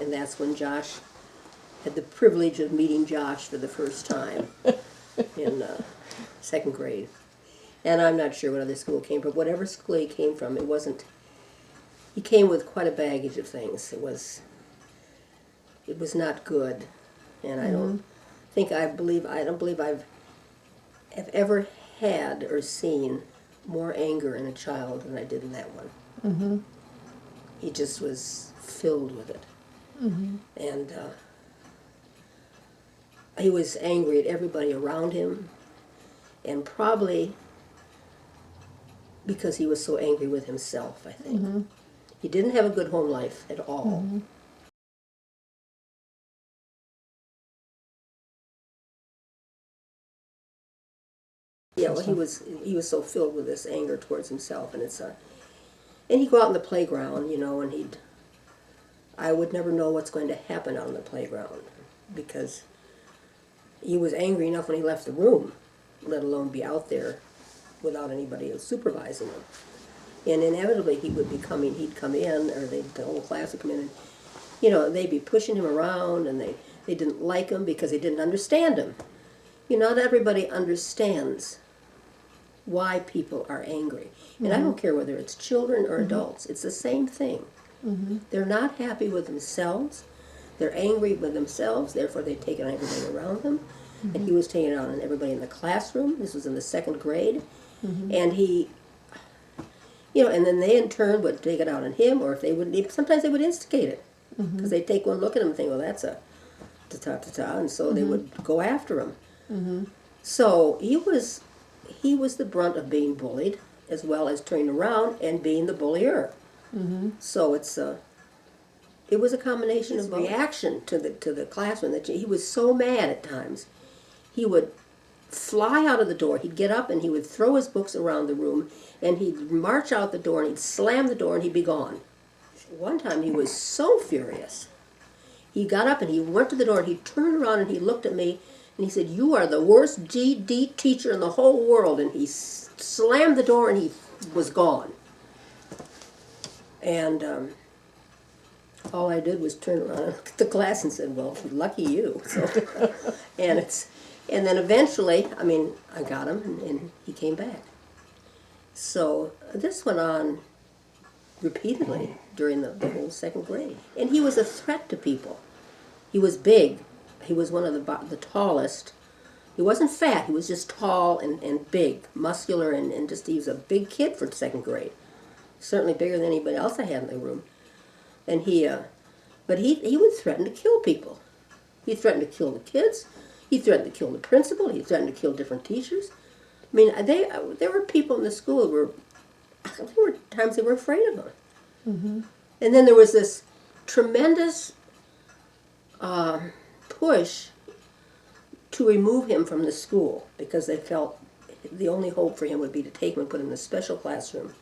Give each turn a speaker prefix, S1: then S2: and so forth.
S1: And that's when Josh had the privilege of meeting Josh for the first time in second grade. And I'm not sure what other school came from. Whatever school he came from, it wasn't. He came with quite a baggage of things. It was not good, and I don't believe I've ever had or seen more anger in a child than I did in that one.
S2: Mm-hmm.
S1: He just was filled with it, and he was angry at everybody around him, and probably because he was so angry with himself, I think. He didn't have a good home life at all. Yeah, well, he was so filled with this anger towards himself, and and he'd go out in the playground, and I would never know what's going to happen out on the playground, because he was angry enough when he left the room, let alone be out there without anybody supervising him. And inevitably he'd come in, or the whole class would come in, and they'd be pushing him around, and they didn't like him because they didn't understand him. Not everybody understands why people are angry. And I don't care whether it's children or adults, it's the same thing. They're not happy with themselves, they're angry with themselves, therefore they take it on everybody around them. And he was taking it out on everybody in the classroom. This was in the second grade. And he, and then they in turn would take it out on him, or if they wouldn't, sometimes they would instigate it. Because they'd take one look at him and think, well, that's a ta-ta-ta-ta, and so they would go after him. So he was the brunt of being bullied, as well as turning around and being the bullier. So it was a combination of reaction to the classroom that he was so mad at times. He would fly out of the door. He'd get up and he would throw his books around the room, and he'd march out the door and he'd slam the door and he'd be gone. One time he was so furious. He got up and he went to the door and he turned around and he looked at me and he said, "You are the worst GD teacher in the whole world." And he slammed the door and he was gone. And all I did was turn around and look at the class and said, "Well, lucky you." So, and then eventually, I got him and he came back. So this went on repeatedly during the whole second grade. And he was a threat to people. He was big. He was one of the tallest. He wasn't fat, he was just tall and big, muscular, and just, he was a big kid for second grade. Certainly bigger than anybody else I had in the room. And but he would threaten to kill people. He threatened to kill the kids. He threatened to kill the principal. He threatened to kill different teachers. There were people in the school there were times they were afraid of him. And then there was this tremendous push to remove him from the school, because they felt the only hope for him would be to take him and put him in a special classroom